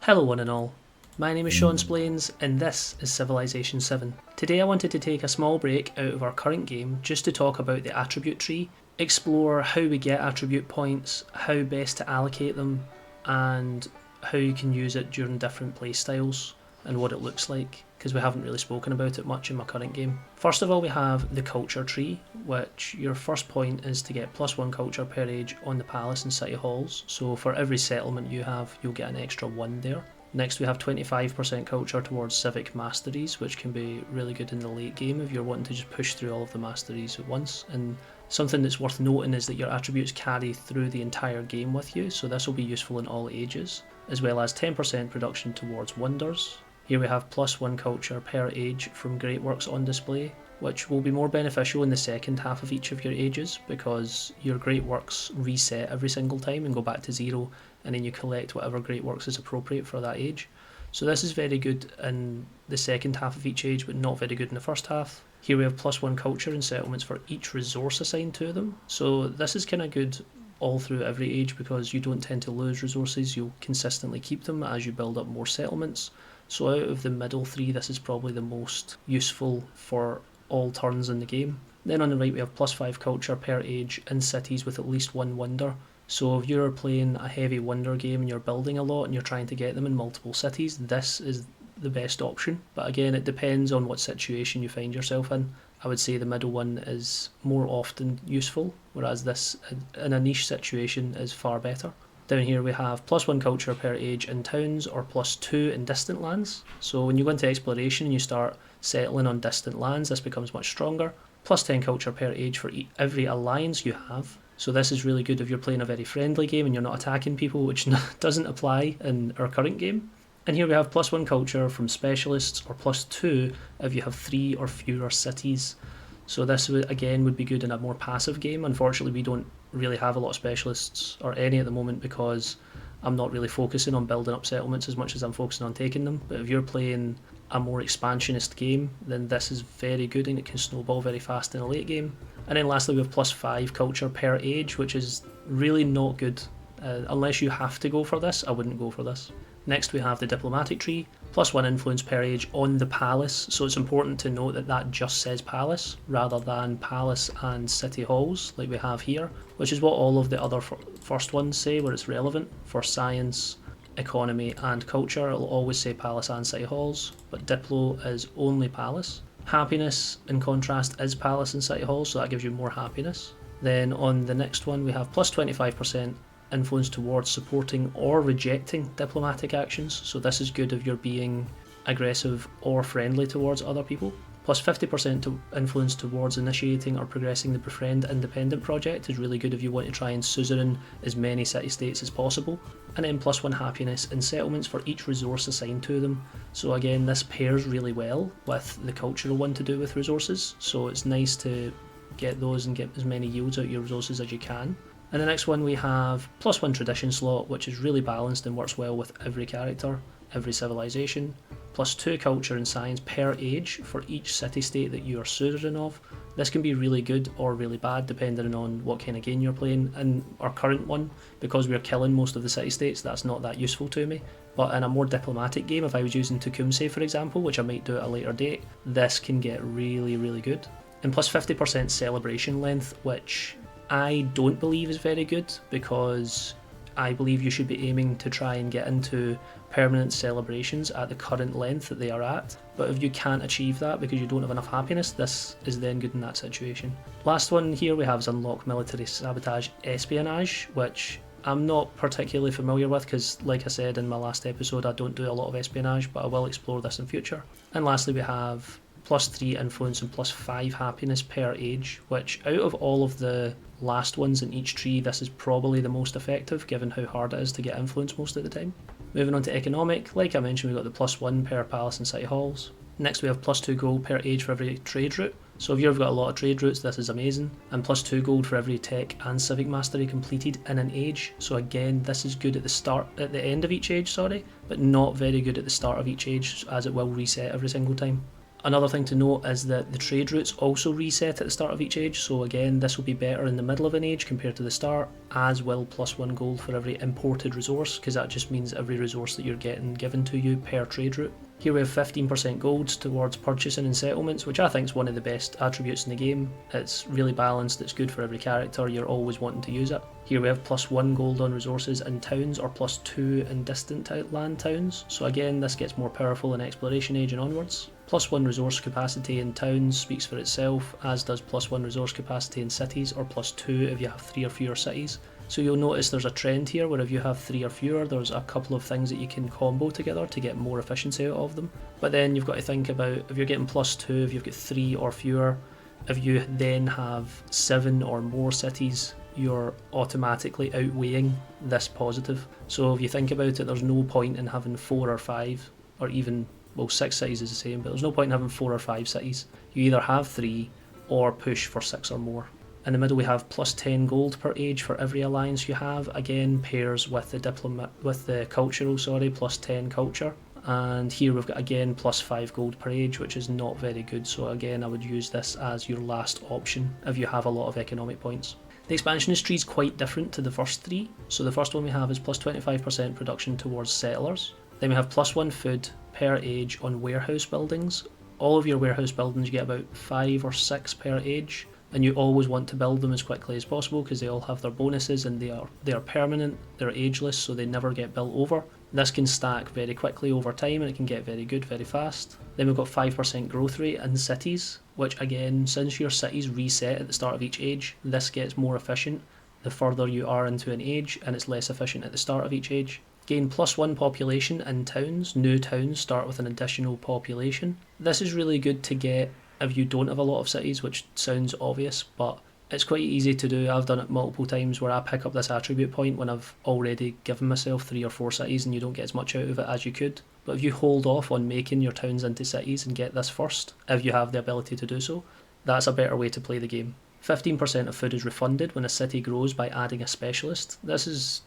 Hello one and all, my name is Sean Splains and this is Civilization VII. Today I wanted to take a small break out of our current game just to talk about the attribute tree, explore how we get attribute points, how best to allocate them, and how you can use it during different playstyles and what it looks like, because we haven't really spoken about it much in my current game. First of all, we have the culture tree, which your first point is to get +1 culture per age on the palace and city halls, so for every settlement you have you'll get an extra 1 there. Next we have 25% culture towards civic masteries, which can be really good in the late game if you're wanting to just push through all of the masteries at once. And something that's worth noting is that your attributes carry through the entire game with you, so this will be useful in all ages, as well as 10% production towards wonders. Here we have +1 culture per age from great works on display, which will be more beneficial in the second half of each of your ages because your great works reset every single time and go back to 0, and then you collect whatever great works is appropriate for that age. So this is very good in the second half of each age, but not very good in the first half. Here we have +1 culture and settlements for each resource assigned to them. So this is kind of good all through every age because you don't tend to lose resources, you'll consistently keep them as you build up more settlements. So out of the middle 3, this is probably the most useful for all turns in the game. Then on the right we have +5 culture per age in cities with at least 1 wonder. So if you're playing a heavy wonder game and you're building a lot and you're trying to get them in multiple cities, this is the best option. But again, it depends on what situation you find yourself in. I would say the middle one is more often useful, whereas this in a niche situation is far better. Down here we have +1 culture per age in towns or +2 in distant lands. So when you go into exploration and you start settling on distant lands, this becomes much stronger. +10 culture per age for every alliance you have. So this is really good if you're playing a very friendly game and you're not attacking people, which doesn't apply in our current game. And here we have +1 culture from specialists or +2 if you have 3 or fewer cities. So this again would be good in a more passive game. Unfortunately we don't really have a lot of specialists or any at the moment because I'm not really focusing on building up settlements as much as I'm focusing on taking them. But if you're playing a more expansionist game, then this is very good and it can snowball very fast in a late game. And then lastly we have +5 culture per age, which is really not good. Unless you have to go for this, I wouldn't go for this. Next we have the diplomatic tree, +1 influence per age on the palace, so it's important to note that that just says palace rather than palace and city halls like we have here, which is what all of the other first ones say where it's relevant. For science, economy and culture it'll always say palace and city halls, but Diplo is only palace. Happiness in contrast is palace and city halls, so that gives you more happiness. Then on the next one we have +25% influence towards supporting or rejecting diplomatic actions, so this is good if you're being aggressive or friendly towards other people. +50% influence towards initiating or progressing the Befriend Independent project is really good if you want to try and suzerain as many city-states as possible. And then +1 happiness in settlements for each resource assigned to them. So again, this pairs really well with the cultural one to do with resources, so it's nice to get those and get as many yields out of your resources as you can. And the next one we have +1 tradition slot, which is really balanced and works well with every character, every civilization. +2 culture and science per age for each city-state that you are suzerain of. This can be really good or really bad depending on what kind of game you're playing. In our current one, because we're killing most of the city-states, that's not that useful to me. But in a more diplomatic game, if I was using Tecumseh for example, which I might do at a later date, this can get really, really good. And +50% celebration length, which I don't believe is very good because I believe you should be aiming to try and get into permanent celebrations at the current length that they are at. But if you can't achieve that because you don't have enough happiness, this is then good in that situation. Last one here we have is unlock military sabotage espionage, which I'm not particularly familiar with because, like I said in my last episode, I don't do a lot of espionage, but I will explore this in future. And lastly we have +3 influence and +5 happiness per age, which out of all of the last ones in each tree, this is probably the most effective given how hard it is to get influence most of the time. Moving on to economic, like I mentioned, we've got the +1 per palace and city halls. Next we have +2 gold per age for every trade route. So if you've got a lot of trade routes, this is amazing. And +2 gold for every tech and civic mastery completed in an age. So again, this is good at the end of each age, but not very good at the start of each age as it will reset every single time. Another thing to note is that the trade routes also reset at the start of each age, so again this will be better in the middle of an age compared to the start, as will +1 gold for every imported resource, because that just means every resource that you're getting given to you per trade route. Here we have 15% golds towards purchasing and settlements, which I think is one of the best attributes in the game. It's really balanced, it's good for every character, you're always wanting to use it. Here we have +1 gold on resources in towns, or +2 in distant land towns, so again this gets more powerful in exploration age and onwards. +1 resource capacity in towns speaks for itself, as does +1 resource capacity in cities, or +2 if you have 3 or fewer cities. So you'll notice there's a trend here where if you have 3 or fewer, there's a couple of things that you can combo together to get more efficiency out of them. But then you've got to think about, if you're getting +2, if you've got 3 or fewer, if you then have 7 or more cities, you're automatically outweighing this positive. So if you think about it, there's no point in having 4 or 5, or even, well, 6 cities is the same, but there's no point in having 4 or 5 cities. You either have 3 or push for 6 or more. In the middle we have +10 gold per age for every alliance you have, again pairs with the cultural, +10 culture. And here we've got again +5 gold per age, which is not very good, so again I would use this as your last option if you have a lot of economic points. The Expansionist Tree is quite different to the first 3. So the first one we have is +25% production towards settlers. Then we have +1 food per age on warehouse buildings. All of your warehouse buildings you get about 5 or 6 per age, and you always want to build them as quickly as possible because they all have their bonuses and they are permanent, they're ageless, so they never get built over. This can stack very quickly over time and it can get very good very fast. Then we've got 5% growth rate in cities, which again, since your cities reset at the start of each age, this gets more efficient the further you are into an age, and it's less efficient at the start of each age. Gain +1 population in towns. New towns start with an additional population. This is really good to get if you don't have a lot of cities, which sounds obvious, but it's quite easy to do. I've done it multiple times where I pick up this attribute point when I've already given myself 3 or 4 cities and you don't get as much out of it as you could. But if you hold off on making your towns into cities and get this first, if you have the ability to do so, that's a better way to play the game. 15% of food is refunded when a city grows by adding a specialist. This is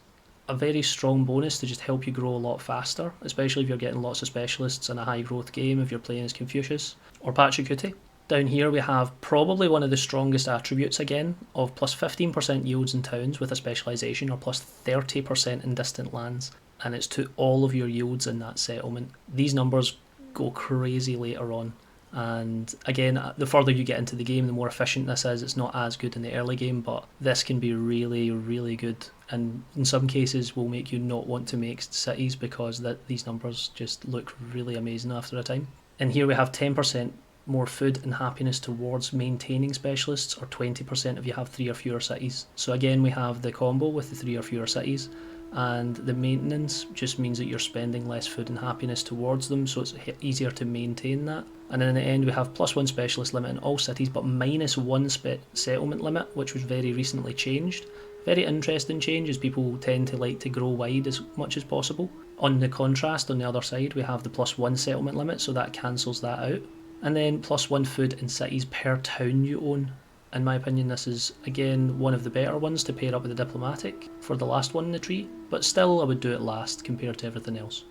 a very strong bonus to just help you grow a lot faster, especially if you're getting lots of specialists in a high growth game, if you're playing as Confucius or Pachacuti. Down here we have probably one of the strongest attributes again, of +15% yields in towns with a specialisation, or +30% in distant lands, and it's to all of your yields in that settlement. These numbers go crazy later on, and again, the further you get into the game, the more efficient this is. It's not as good in the early game, but this can be really, really good, and in some cases will make you not want to make cities because these numbers just look really amazing after a time. And here we have 10% more food and happiness towards maintaining specialists, or 20% if you have 3 or fewer cities. So again, we have the combo with the 3 or fewer cities, and the maintenance just means that you're spending less food and happiness towards them, so it's easier to maintain that. And then in the end we have +1 specialist limit in all cities, but -1 settlement limit, which was very recently changed. Very interesting change, as people tend to like to grow wide as much as possible. On the contrast, on the other side, we have the +1 settlement limit, so that cancels that out. And then +1 food in cities per town you own. In my opinion, this is again one of the better ones to pair up with the diplomatic for the last one in the tree, but still I would do it last compared to everything else.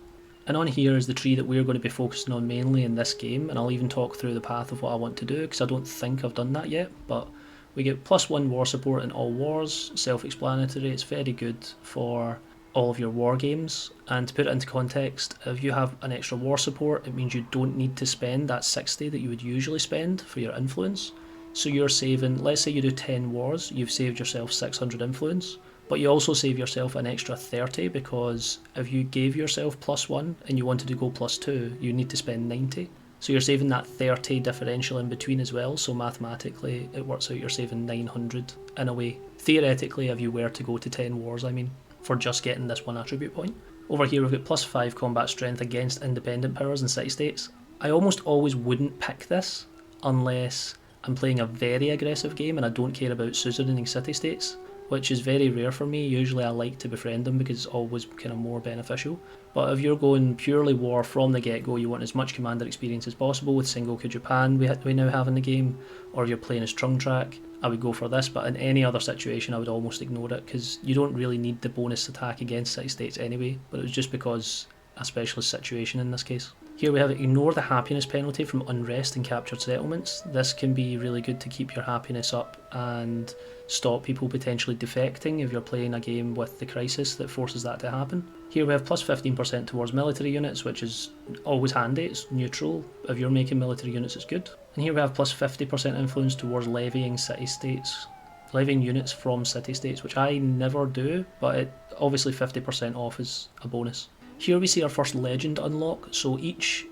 And on here is the tree that we're going to be focusing on mainly in this game, and I'll even talk through the path of what I want to do because I don't think I've done that yet. But we get +1 war support in all wars, self-explanatory. It's very good for all of your war games, and to put it into context, if you have an extra war support, it means you don't need to spend that 60 that you would usually spend for your influence. So you're saving, let's say you do 10 wars, you've saved yourself 600 influence, but you also save yourself an extra 30 because if you gave yourself +1 and you wanted to go +2, you need to spend 90. So you're saving that 30 differential in between as well, so mathematically it works out you're saving 900 in a way. Theoretically, if you were to go to 10 wars, I mean, for just getting this one attribute point. Over here we've got +5 combat strength against independent powers and city-states. I almost always wouldn't pick this unless I'm playing a very aggressive game and I don't care about suzeraning city-states, which is very rare for me. Usually I like to befriend them because it's always kind of more beneficial. But if you're going purely war from the get-go, you want as much commander experience as possible with Sengoku Japan we now have in the game, or if you're playing as Trung Track, I would go for this, but in any other situation I would almost ignore it because you don't really need the bonus attack against city-states anyway, but it was just because a specialist situation in this case. Here we have ignore the happiness penalty from unrest and captured settlements. This can be really good to keep your happiness up and stop people potentially defecting if you're playing a game with the crisis that forces that to happen. Here we have plus 15% towards military units, which is always handy, it's neutral. If you're making military units, it's good. And here we have plus 50% influence towards levying city-states. Levying units from city-states, which I never do, but obviously 50% off is a bonus. Here we see our first legend unlock, so each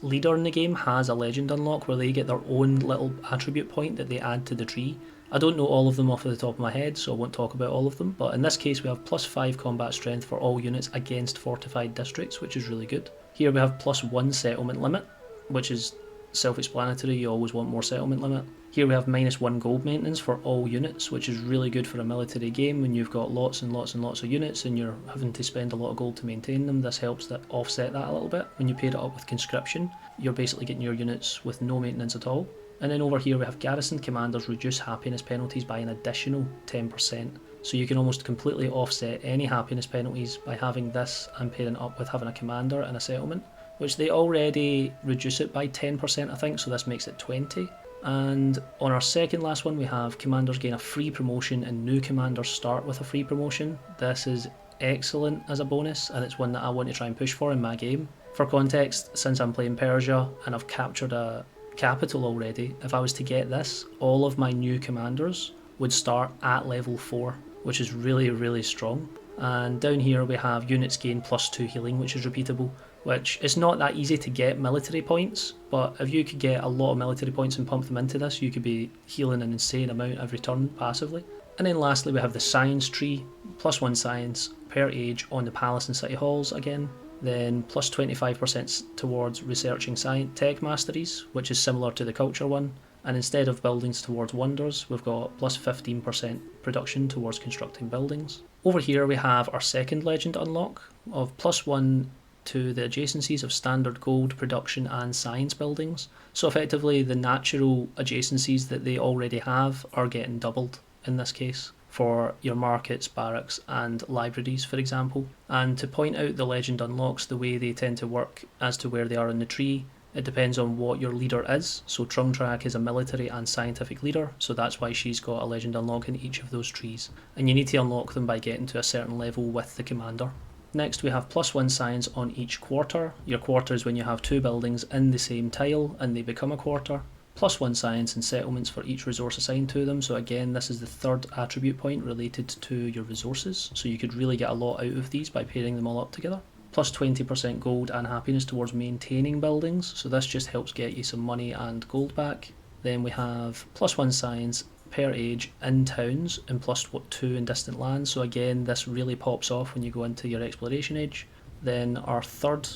leader in the game has a legend unlock where they get their own little attribute point that they add to the tree. I don't know all of them off the top of my head, so I won't talk about all of them, but in this case we have plus 5 combat strength for all units against fortified districts, which is really good. Here we have plus 1 settlement limit, which is self-explanatory, you always want more settlement limit. Here we have minus 1 gold maintenance for all units, which is really good for a military game when you've got lots and lots and lots of units and you're having to spend a lot of gold to maintain them. This helps that offset that a little bit. When you pair it up with conscription, you're basically getting your units with no maintenance at all. And then over here we have garrison commanders reduce happiness penalties by an additional 10%. So you can almost completely offset any happiness penalties by having this and pairing it up with having a commander and a settlement, which they already reduce it by 10% I think, so this makes it 20. And on our second last one we have commanders gain a free promotion and new commanders start with a free promotion. This is excellent as a bonus and it's one that I want to try and push for in my game. For context, since I'm playing Persia and I've captured a capital already, if I was to get this, all of my new commanders would start at level 4, which is really strong. And down here we have units gain plus 2 healing, which is repeatable, which is not that easy to get military points, but if you could get a lot of military points and pump them into this, you could be healing an insane amount every turn passively. And then lastly we have the science tree, plus 1 science per age on the palace and city halls again. Then plus 25% towards researching tech masteries, which is similar to the culture one. And instead of buildings towards wonders, we've got plus 15% production towards constructing buildings. Over here we have our second legend unlock of plus 1 to the adjacencies of standard gold production and science buildings. So effectively the natural adjacencies that they already have are getting doubled in this case for your markets, barracks and libraries for example. And to point out the legend unlocks, the way they tend to work as to where they are in the tree, it depends on what your leader is. So Trungtrak is a military and scientific leader, so that's why she's got a legend unlock in each of those trees. And you need to unlock them by getting to a certain level with the commander. Next we have plus 1 science on each quarter. Your quarter is when you have 2 buildings in the same tile and they become a quarter. Plus 1 science and settlements for each resource assigned to them. So again, this is the third attribute point related to your resources. So you could really get a lot out of these by pairing them all up together. Plus 20% gold and happiness towards maintaining buildings. So this just helps get you some money and gold back. Then we have plus 1 science per age in towns and plus 2 in distant lands. So again, this really pops off when you go into your exploration age. Then our third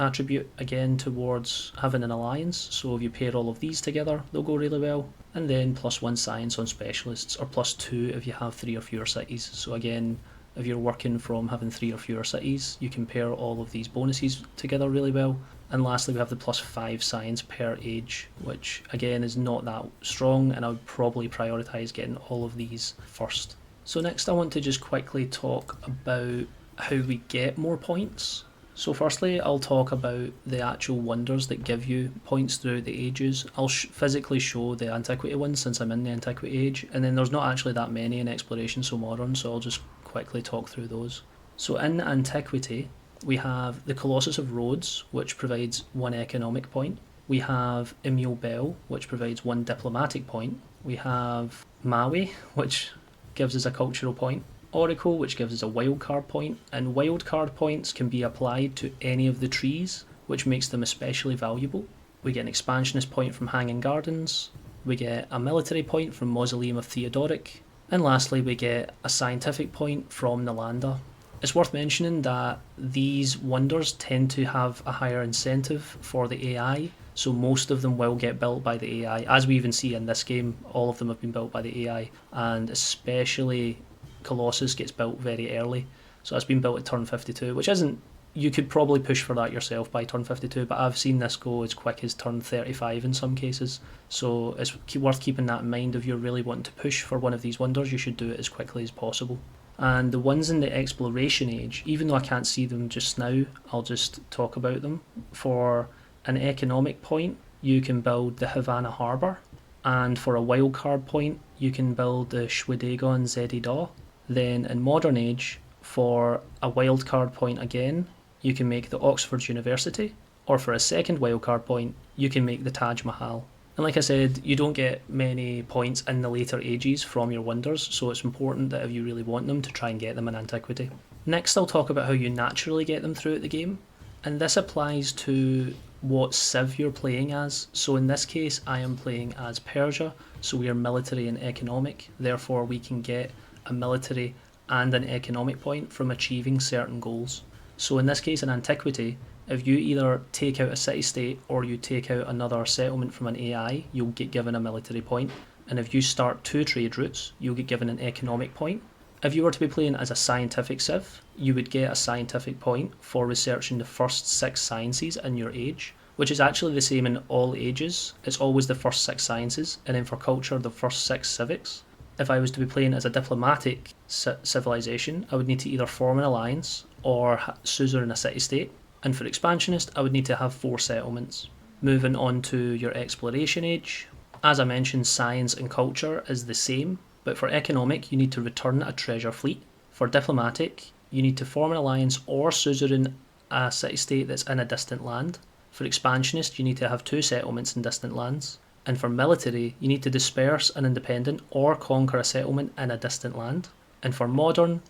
attribute again towards having an alliance, so if you pair all of these together they'll go really well. And then plus 1 science on specialists, or plus 2 if you have 3 or fewer cities. So again, if you're working from having 3 or fewer cities, you can pair all of these bonuses together really well. And lastly we have the plus 5 science per age, which again is not that strong, and I would probably prioritise getting all of these first. So next I want to just quickly talk about how we get more points. So firstly I'll talk about the actual wonders that give you points throughout the ages. I'll physically show the Antiquity ones since I'm in the Antiquity age, and then there's not actually that many in Exploration so Modern, so I'll just quickly talk through those. So in Antiquity we have the Colossus of Rhodes, which provides 1 economic point. We have Emil Bell, which provides 1 diplomatic point. We have Maui, which gives us a cultural point. Oracle, which gives us a wildcard point, and wildcard points can be applied to any of the trees, which makes them especially valuable. We get an expansionist point from Hanging Gardens, we get a military point from Mausoleum of Theodoric, and lastly we get a scientific point from Nalanda. It's worth mentioning that these wonders tend to have a higher incentive for the AI, so most of them will get built by the AI. As we even see in this game, all of them have been built by the AI, and especially Colossus gets built very early, so it's been built at turn 52, which isn't, you could probably push for that yourself by turn 52, but I've seen this go as quick as turn 35 in some cases, so it's worth keeping that in mind. If you're really wanting to push for one of these wonders, you should do it as quickly as possible. And the ones in the exploration age, even though I can't see them just now, I'll just talk about them. For an economic point, you can build the Havana Harbour, and for a wildcard point, you can build the Shwedagon Zedidor. Then in Modern Age, for a wildcard point again, you can make the Oxford University, or for a second wildcard point, you can make the Taj Mahal. And like I said, you don't get many points in the later ages from your wonders, so it's important that if you really want them to try and get them in Antiquity. Next I'll talk about how you naturally get them throughout the game, and this applies to what civ you're playing as. So in this case I am playing as Persia, so we are military and economic, therefore we can get a military and an economic point from achieving certain goals. So in this case in Antiquity, if you either take out a city-state or you take out another settlement from an AI, you'll get given a military point. And if you start 2 trade routes, you'll get given an economic point. If you were to be playing as a scientific civ, you would get a scientific point for researching the first 6 sciences in your age, which is actually the same in all ages. It's always the first 6 sciences, and then for culture, the first 6 civics. If I was to be playing as a diplomatic civilization, I would need to either form an alliance or suzerain a city-state. And for expansionist, I would need to have 4 settlements. Moving on to your exploration age, as I mentioned, science and culture is the same, but for economic, you need to return a treasure fleet. For diplomatic, you need to form an alliance or suzerain a city-state that's in a distant land. For expansionist, you need to have 2 settlements in distant lands. And for military, you need to disperse an independent or conquer a settlement in a distant land. And for modern,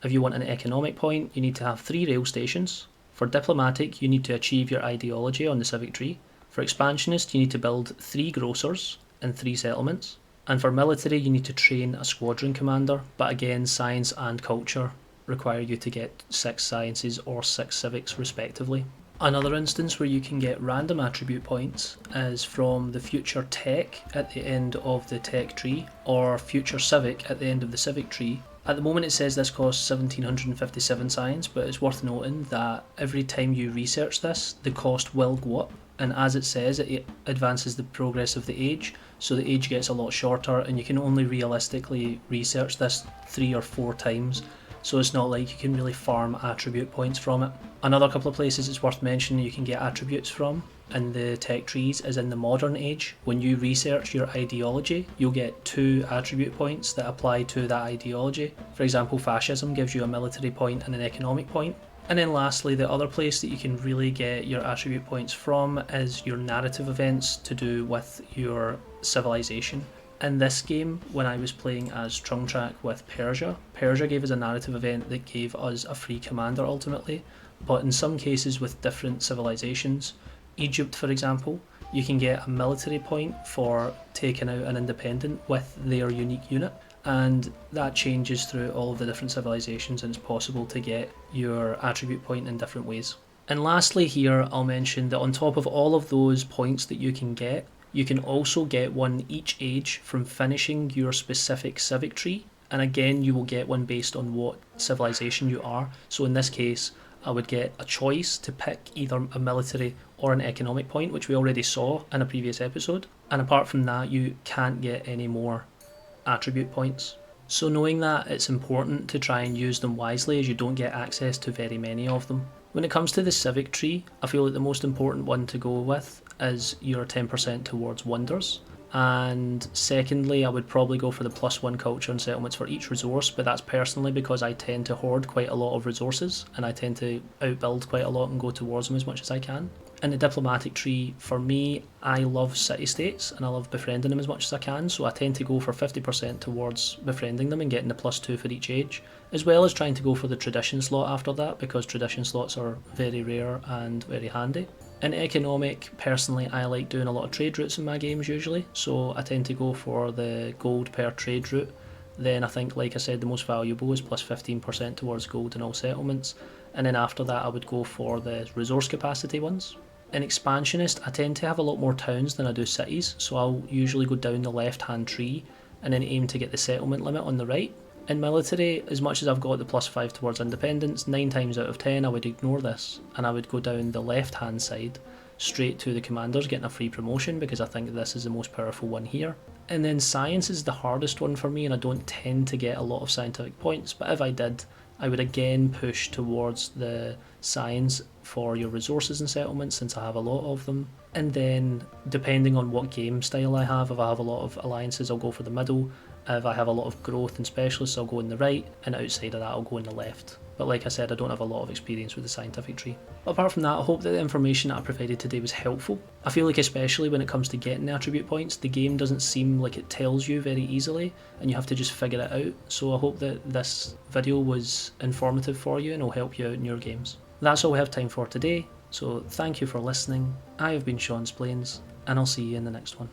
if you want an economic point, you need to have 3 rail stations. For diplomatic, you need to achieve your ideology on the civic tree. For expansionist, you need to build 3 grocers and 3 settlements. And for military, you need to train a squadron commander, but again, science and culture require you to get 6 sciences or 6 civics respectively. Another instance where you can get random attribute points is from the future tech at the end of the tech tree, or future civic at the end of the civic tree. At the moment it says this costs 1757 science, but it's worth noting that every time you research this, the cost will go up, and as it says, it advances the progress of the age, so the age gets a lot shorter and you can only realistically research this 3 or 4 times, so it's not like you can really farm attribute points from it. Another couple of places it's worth mentioning you can get attributes from in the tech trees is in the modern age. When you research your ideology, you'll get 2 attribute points that apply to that ideology. For example, fascism gives you a military point and an economic point. And then lastly, the other place that you can really get your attribute points from is your narrative events to do with your civilization. In this game, when I was playing as Trungtrack with Persia gave us a narrative event that gave us a free commander ultimately, but in some cases with different civilizations, Egypt for example, you can get a military point for taking out an independent with their unique unit, and that changes through all of the different civilizations, and it's possible to get your attribute point in different ways. And lastly here, I'll mention that on top of all of those points that you can also get one each age from finishing your specific civic tree, and again you will get one based on what civilization you are. So in this case I would get a choice to pick either a military or an economic point, which we already saw in a previous episode, and apart from that you can't get any more attribute points. So knowing that, it's important to try and use them wisely as you don't get access to very many of them. When it comes to the civic tree, I feel like the most important one to go with is your 10% towards wonders. And secondly, I would probably go for the +1 culture and settlements for each resource, but that's personally because I tend to hoard quite a lot of resources and I tend to outbuild quite a lot and go towards them as much as I can. In the diplomatic tree, for me, I love city-states and I love befriending them as much as I can, so I tend to go for 50% towards befriending them and getting the +2 for each age, as well as trying to go for the tradition slot after that, because tradition slots are very rare and very handy. In economic, personally, I like doing a lot of trade routes in my games usually, so I tend to go for the gold per trade route. Then I think, like I said, the most valuable is +15% towards gold in all settlements, and then after that I would go for the resource capacity ones. In Expansionist, I tend to have a lot more towns than I do cities, so I'll usually go down the left-hand tree and then aim to get the settlement limit on the right. In military, as much as I've got the +5 towards independence, 9 times out of 10 I would ignore this and I would go down the left-hand side straight to the commanders getting a free promotion, because I think this is the most powerful one here. And then science is the hardest one for me, and I don't tend to get a lot of scientific points, but if I did, I would again push towards the science for your resources and settlements, since I have a lot of them. And then, depending on what game style I have, if I have a lot of alliances, I'll go for the middle. If I have a lot of growth and specialists, I'll go in the right, and outside of that, I'll go in the left. But like I said, I don't have a lot of experience with the scientific tree. But apart from that, I hope that the information that I provided today was helpful. I feel like especially when it comes to getting the attribute points, the game doesn't seem like it tells you very easily, and you have to just figure it out. So I hope that this video was informative for you and will help you out in your games. That's all we have time for today, so thank you for listening. I have been Sean Splains, and I'll see you in the next one.